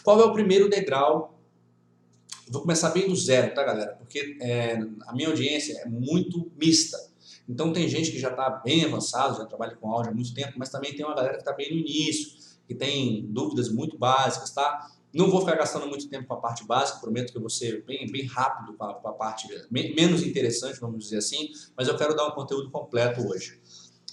Qual é o primeiro degrau? Vou começar bem do zero, tá, galera? Porque a minha audiência é muito mista. Então tem gente que já está bem avançado, já trabalha com áudio há muito tempo, mas também tem uma galera que está bem no início, que tem dúvidas muito básicas, tá? Não vou ficar gastando muito tempo com a parte básica, prometo que eu vou ser bem rápido com a parte menos interessante, vamos dizer assim, mas eu quero dar um conteúdo completo hoje.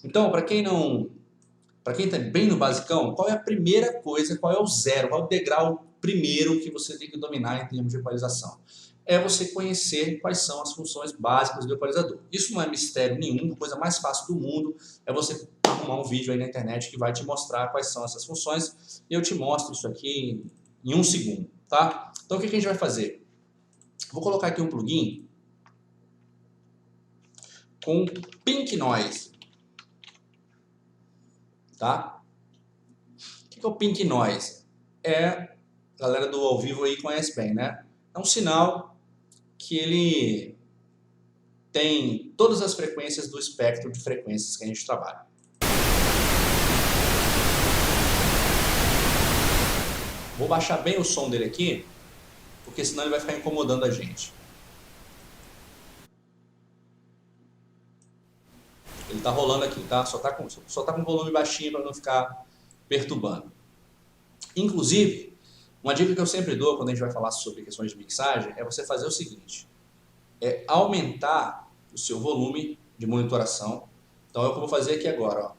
Então, para quem está bem no basicão, qual é a primeira coisa, qual é o zero, qual é o degrau primeiro que você tem que dominar em termos de equalização? É você conhecer quais são as funções básicas do equalizador. Isso não é mistério nenhum, a coisa mais fácil do mundo é você arrumar um vídeo aí na internet que vai te mostrar quais são essas funções. Eu te mostro isso aqui em 1 segundo, tá? Então o que a gente vai fazer? Vou colocar aqui um plugin com Pink Noise, tá? O que é o Pink Noise? A galera do ao vivo aí conhece bem, né? É um sinal que ele tem todas as frequências do espectro de frequências que a gente trabalha. Vou baixar bem o som dele aqui, porque senão ele vai ficar incomodando a gente. Ele tá rolando aqui, tá? Só tá com volume baixinho para não ficar perturbando. Inclusive, uma dica que eu sempre dou quando a gente vai falar sobre questões de mixagem é você fazer o seguinte: é aumentar o seu volume de monitoração. Então é o que eu vou fazer aqui agora, ó.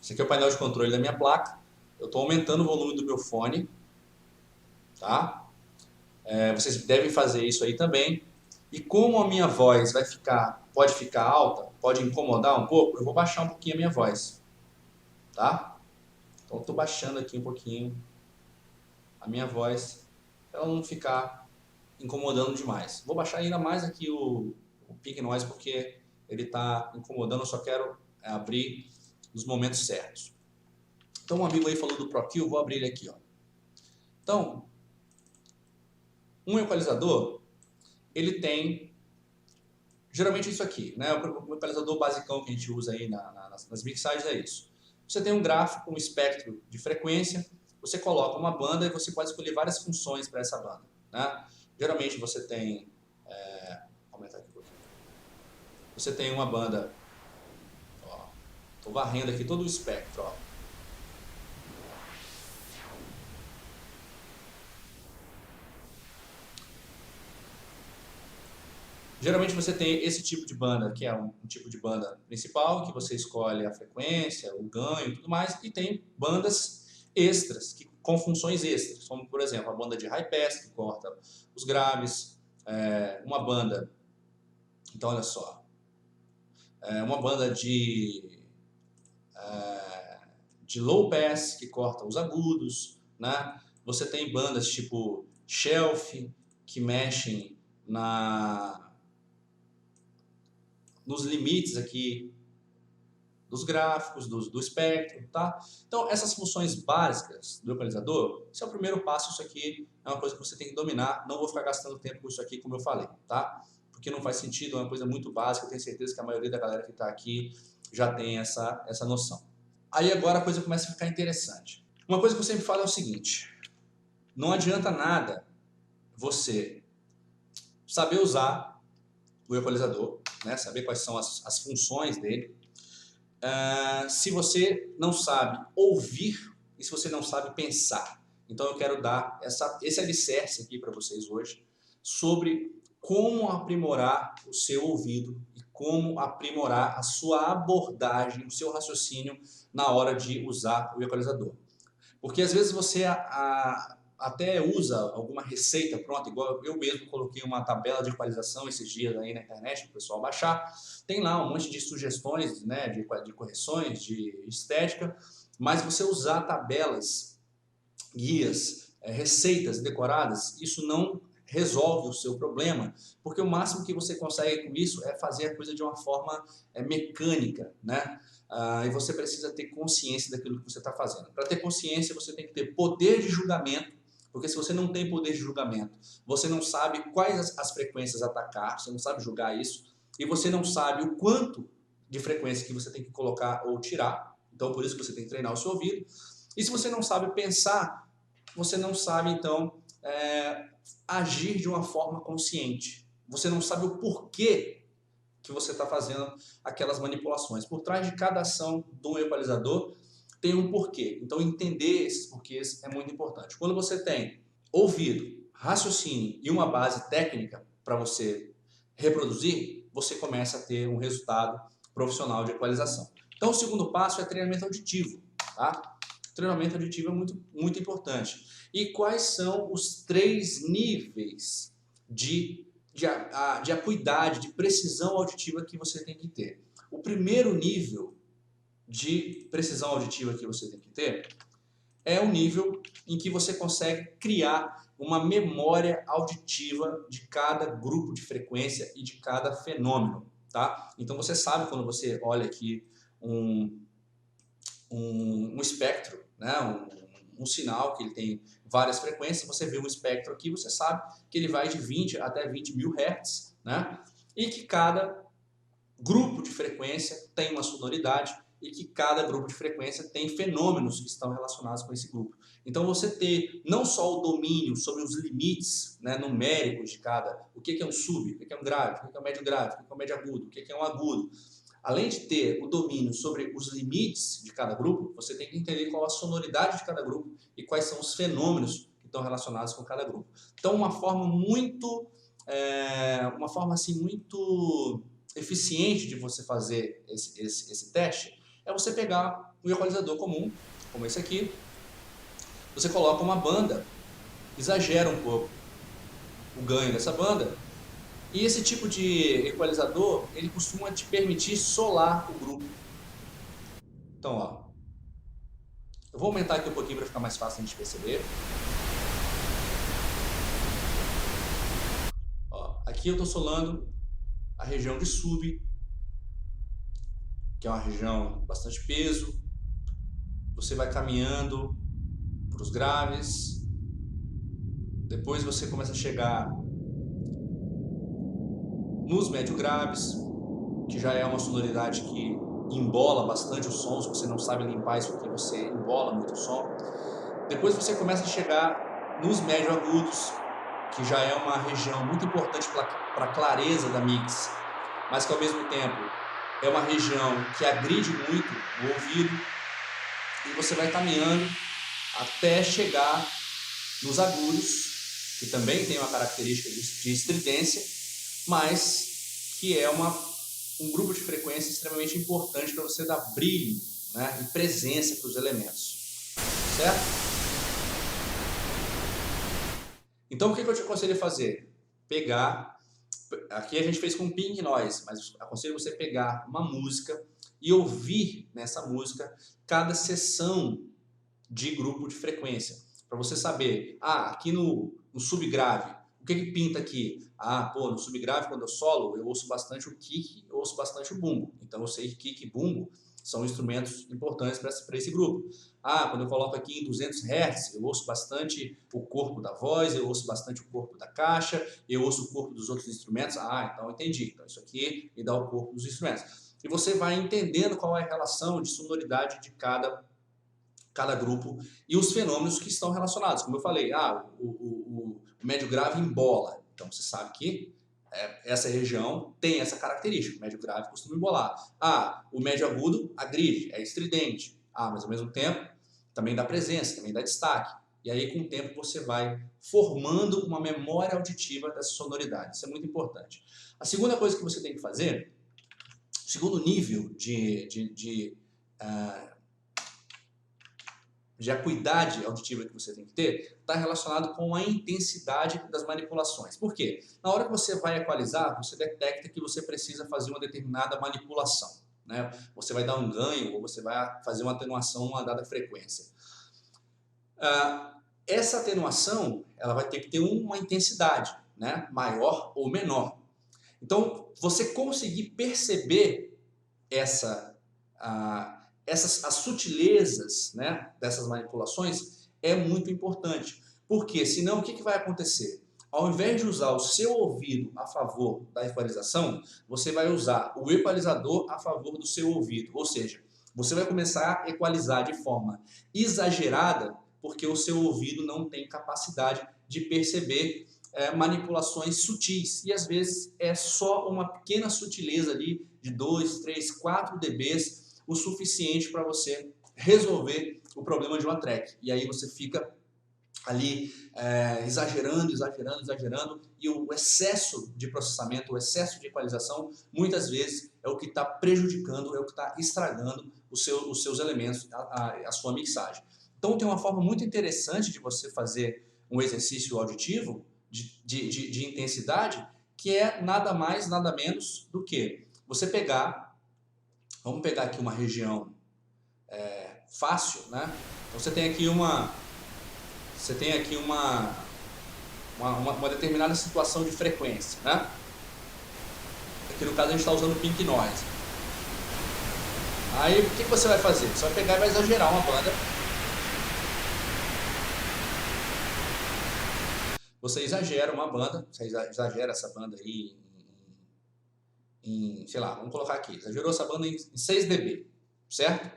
Esse aqui é o painel de controle da minha placa. Eu estou aumentando o volume do meu fone, tá? Vocês devem fazer isso aí também. E como a minha voz pode ficar alta, pode incomodar um pouco, eu vou baixar um pouquinho a minha voz, tá? Então eu estou baixando aqui um pouquinho a minha voz, para ela não ficar incomodando demais. Vou baixar ainda mais aqui o Pink Noise, porque ele está incomodando, eu só quero abrir nos momentos certos. Então um amigo aí falou do ProQ, vou abrir ele aqui, ó. Então, um equalizador, ele tem geralmente isso aqui, né? O equalizador basicão que a gente usa aí nas mixagens é isso. Você tem um gráfico, um espectro de frequência, você coloca uma banda e você pode escolher várias funções para essa banda, né? Geralmente você tem, vou aumentar aqui um pouquinho. Você tem uma banda, ó, tô varrendo aqui todo o espectro, ó. Geralmente você tem esse tipo de banda, que é um tipo de banda principal, que você escolhe a frequência, o ganho e tudo mais, e tem bandas extras, com funções extras, como por exemplo a banda de high pass, que corta os graves, uma banda, então olha só, uma banda de low pass, que corta os agudos, né? Você tem bandas tipo shelf, que mexem nos limites aqui dos gráficos, do espectro, tá? Então, essas funções básicas do equalizador, esse é o primeiro passo. Isso aqui é uma coisa que você tem que dominar. Não vou ficar gastando tempo com isso aqui, como eu falei, tá? Porque não faz sentido, é uma coisa muito básica. Eu tenho certeza que a maioria da galera que está aqui já tem essa noção. Aí agora a coisa começa a ficar interessante. Uma coisa que eu sempre falo é o seguinte: não adianta nada você saber usar o equalizador, né? Saber quais são as funções dele, se você não sabe ouvir e se você não sabe pensar. Então eu quero dar esse alicerce aqui para vocês hoje sobre como aprimorar o seu ouvido e como aprimorar a sua abordagem, o seu raciocínio na hora de usar o equalizador. Porque às vezes você até usa alguma receita pronta, igual eu mesmo coloquei uma tabela de equalização esses dias aí na internet para o pessoal baixar. Tem lá um monte de sugestões, né, de correções, de estética, mas você usar tabelas, guias, receitas decoradas, isso não resolve o seu problema, porque o máximo que você consegue com isso é fazer a coisa de uma forma mecânica, né? E você precisa ter consciência daquilo que você está fazendo. Para ter consciência, você tem que ter poder de julgamento, porque se você não tem poder de julgamento, você não sabe quais as frequências atacar, você não sabe julgar isso, e você não sabe o quanto de frequência que você tem que colocar ou tirar. Então, por isso que você tem que treinar o seu ouvido. E se você não sabe pensar, você não sabe, então, agir de uma forma consciente. Você não sabe o porquê que você está fazendo aquelas manipulações. Por trás de cada ação do equalizador tem um porquê. Então, entender esses porquês é muito importante. Quando você tem ouvido, raciocínio e uma base técnica para você reproduzir, você começa a ter um resultado profissional de equalização. Então, o segundo passo é treinamento auditivo, tá? Treinamento auditivo é muito importante. E quais são os 3 níveis de acuidade, de precisão auditiva que você tem que ter? O primeiro nível de precisão auditiva que você tem que ter é o nível em que você consegue criar uma memória auditiva de cada grupo de frequência e de cada fenômeno, tá? Então você sabe quando você olha aqui um espectro, né? um sinal que ele tem várias frequências, você vê um espectro aqui, você sabe que ele vai de 20 até 20 mil Hz, né? E que cada grupo de frequência tem uma sonoridade e que cada grupo de frequência tem fenômenos que estão relacionados com esse grupo. Então você ter não só o domínio sobre os limites, né, numéricos de cada, o que é um sub, o que é um grave, o que é um médio grave, o que é um médio agudo, o que é um agudo. Além de ter o domínio sobre os limites de cada grupo, você tem que entender qual a sonoridade de cada grupo e quais são os fenômenos que estão relacionados com cada grupo. Então, uma forma muito eficiente de você fazer esse teste é você pegar um equalizador comum, como esse aqui, você coloca uma banda, exagera um pouco o ganho dessa banda, e esse tipo de equalizador, ele costuma te permitir solar o grupo. Então, ó, eu vou aumentar aqui um pouquinho para ficar mais fácil a gente perceber. Ó, aqui eu estou solando a região de sub, que é uma região bastante peso. Você vai caminhando para os graves, depois você começa a chegar nos médio graves, que já é uma sonoridade que embola bastante o som. Se você não sabe limpar isso aqui, você embola muito o som. Depois você começa a chegar nos médio agudos, que já é uma região muito importante para a clareza da mix, mas que ao mesmo tempo é uma região que agride muito o ouvido, e você vai caminhando até chegar nos agudos, que também tem uma característica de estridência, mas que é um grupo de frequência extremamente importante para você dar brilho, né, e presença para os elementos, certo? Então o que eu te aconselho a fazer? Aqui a gente fez com Pink Noise, mas aconselho você pegar uma música e ouvir nessa música cada seção de grupo de frequência, para você saber, aqui no subgrave, o que pinta aqui? No subgrave, quando eu solo, eu ouço bastante o kick, eu ouço bastante o bumbo. Então eu sei que kick e bumbo são instrumentos importantes para esse grupo. Quando eu coloco aqui em 200 Hz, eu ouço bastante o corpo da voz, eu ouço bastante o corpo da caixa, eu ouço o corpo dos outros instrumentos. Então entendi. Então isso aqui me dá o corpo dos instrumentos. E você vai entendendo qual é a relação de sonoridade de cada grupo e os fenômenos que estão relacionados. Como eu falei, o médio grave embola. Então você sabe que essa região tem essa característica. O médio grave costuma embolar. O médio agudo agride, é estridente. Mas ao mesmo tempo também dá presença, também dá destaque. E aí com o tempo você vai formando uma memória auditiva dessa sonoridade. Isso é muito importante. A segunda coisa que você tem que fazer, o segundo nível de acuidade auditiva que você tem que ter, está relacionado com a intensidade das manipulações. Por quê? Na hora que você vai equalizar, você detecta que você precisa fazer uma determinada manipulação, né? Você vai dar um ganho ou você vai fazer uma atenuação numa dada frequência. Essa atenuação, ela vai ter que ter uma intensidade, né? Maior ou menor. Então, você conseguir perceber as sutilezas, né, dessas manipulações é muito importante. Porque senão o que vai acontecer? Ao invés de usar o seu ouvido a favor da equalização, você vai usar o equalizador a favor do seu ouvido. Ou seja, você vai começar a equalizar de forma exagerada porque o seu ouvido não tem capacidade de perceber manipulações sutis. E às vezes é só uma pequena sutileza ali de 2, 3, 4 dBs o suficiente para você resolver o problema de uma track. E aí você fica ali exagerando, e o excesso de processamento, o excesso de equalização, muitas vezes é o que está prejudicando, é o que está estragando os seus elementos, a sua mixagem. Então tem uma forma muito interessante de você fazer um exercício auditivo de intensidade, que é nada mais, nada menos do que você pegar, vamos pegar aqui uma região fácil, né? Então você tem aqui uma determinada situação de frequência, né? Aqui no caso a gente está usando Pink Noise. Aí o que você vai fazer? Você vai pegar e vai exagerar uma banda. Você exagera uma banda, você exagera essa banda aí sei lá, vamos colocar aqui, exagerou essa banda em 6 dB, certo?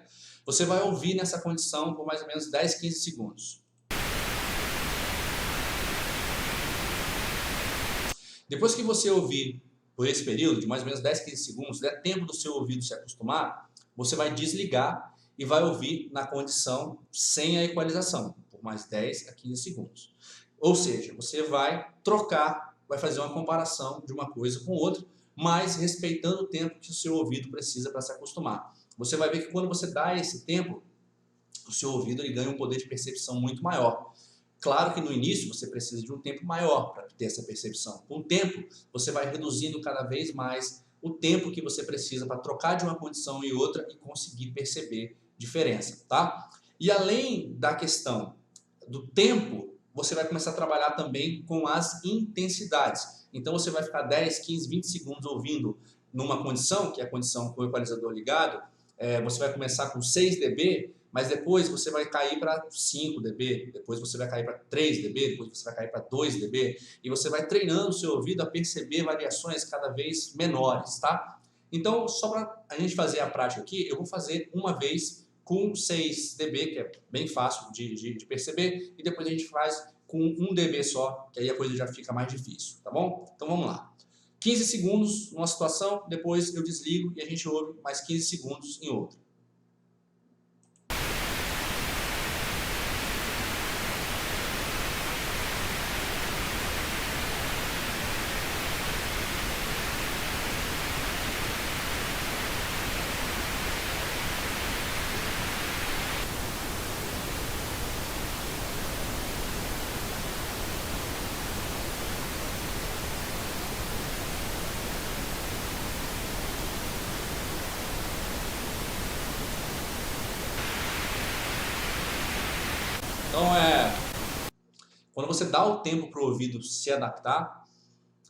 Você vai ouvir nessa condição por mais ou menos 10, 15 segundos. Depois que você ouvir por esse período, de mais ou menos 10, 15 segundos, der tempo do seu ouvido se acostumar, você vai desligar e vai ouvir na condição sem a equalização, por mais 10 a 15 segundos. Ou seja, você vai trocar, vai fazer uma comparação de uma coisa com outra, mas respeitando o tempo que o seu ouvido precisa para se acostumar. Você vai ver que quando você dá esse tempo, o seu ouvido ele ganha um poder de percepção muito maior. Claro que no início você precisa de um tempo maior para ter essa percepção. Com o tempo, você vai reduzindo cada vez mais o tempo que você precisa para trocar de uma condição e outra e conseguir perceber diferença, tá? E além da questão do tempo, você vai começar a trabalhar também com as intensidades. Então você vai ficar 10, 15, 20 segundos ouvindo numa condição, que é a condição com o equalizador ligado, você vai começar com 6 dB, mas depois você vai cair para 5 dB, depois você vai cair para 3 dB, depois você vai cair para 2 dB, e você vai treinando o seu ouvido a perceber variações cada vez menores, tá? Então, só para a gente fazer a prática aqui, eu vou fazer uma vez com 6 dB, que é bem fácil de perceber, e depois a gente faz com 1 dB só, que aí a coisa já fica mais difícil, tá bom? Então vamos lá. 15 segundos numa situação, depois eu desligo e a gente ouve mais 15 segundos em outra. Então quando você dá o tempo para o ouvido se adaptar,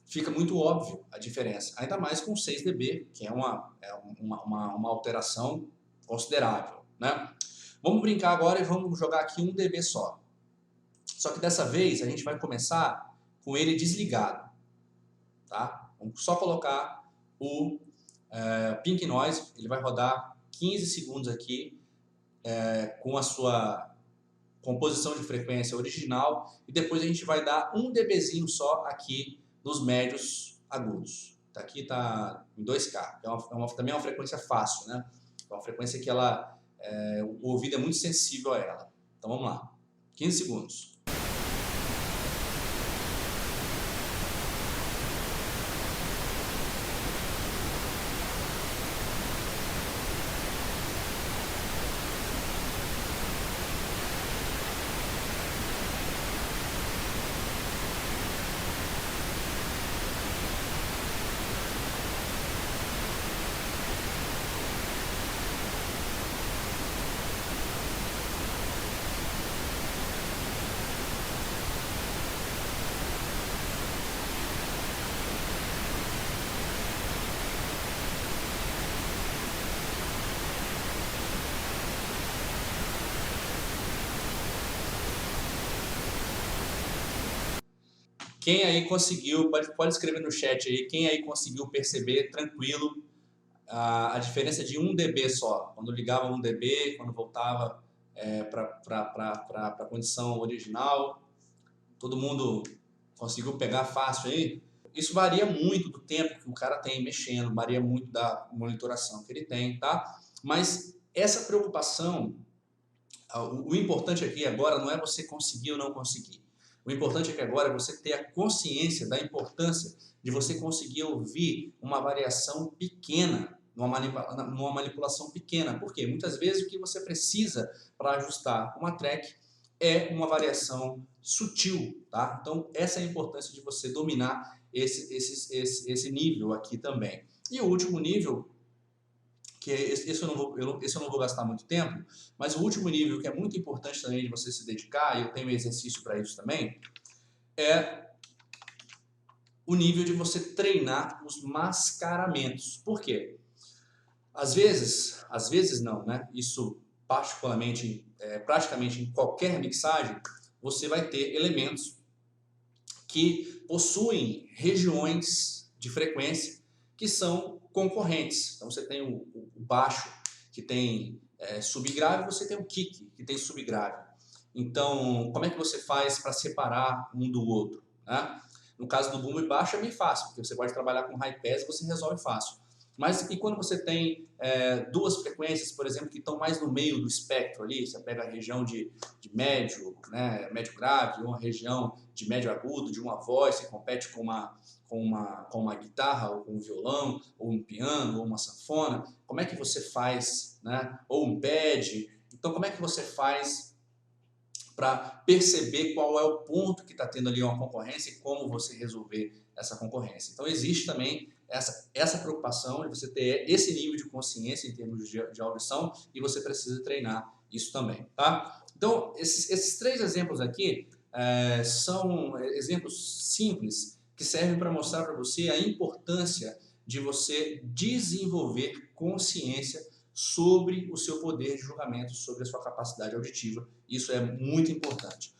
fica muito óbvio a diferença. Ainda mais com 6 dB, que é uma alteração considerável, né? Vamos brincar agora e vamos jogar aqui 1 dB só. Só que dessa vez a gente vai começar com ele desligado, tá? Vamos só colocar o Pink Noise, ele vai rodar 15 segundos aqui com a sua composição de frequência original e depois a gente vai dar 1 dBzinho só aqui nos médios agudos. Aqui está em 2K, também é uma frequência fácil, né? É uma frequência que o ouvido é muito sensível a ela. Então vamos lá, 15 segundos. Quem aí conseguiu, pode escrever no chat aí, quem aí conseguiu perceber tranquilo a diferença de 1 dB só, quando ligava 1 dB, quando voltava para a condição original. Todo mundo conseguiu pegar fácil aí? Isso varia muito do tempo que o cara tem mexendo, varia muito da monitoração que ele tem, tá? Mas essa preocupação, o importante aqui agora não é você conseguir ou não conseguir. O importante é que agora é você ter a consciência da importância de você conseguir ouvir uma variação pequena, numa manipulação pequena. Por quê? Muitas vezes o que você precisa para ajustar uma track é uma variação sutil, tá? Então essa é a importância de você dominar esse nível aqui também. E o último nível, que esse eu não vou gastar muito tempo, mas o último nível que é muito importante também de você se dedicar, e eu tenho um exercício para isso também, é o nível de você treinar os mascaramentos. Por quê? Às vezes não, né? Isso particularmente, praticamente em qualquer mixagem, você vai ter elementos que possuem regiões de frequência que são concorrentes. Então você tem o baixo que tem subgrave, você tem o kick que tem subgrave. Então como é que você faz para separar um do outro, né? No caso do bumbo e baixo é bem fácil, porque você pode trabalhar com high pass e você resolve fácil. Mas e quando você tem duas frequências, por exemplo, que estão mais no meio do espectro ali, você pega a região de médio, né, médio grave, ou uma região de médio agudo, de uma voz, que compete com uma guitarra, ou com um violão, ou um piano, ou uma sanfona, como é que você faz, né? Ou um pad, então como é que você faz para perceber qual é o ponto que está tendo ali uma concorrência e como você resolver essa concorrência. Então existe também essa preocupação de você ter esse nível de consciência em termos de audição e você precisa treinar isso também, tá? Então esses três exemplos aqui são exemplos simples que servem para mostrar para você a importância de você desenvolver consciência sobre o seu poder de julgamento, sobre a sua capacidade auditiva. Isso é muito importante.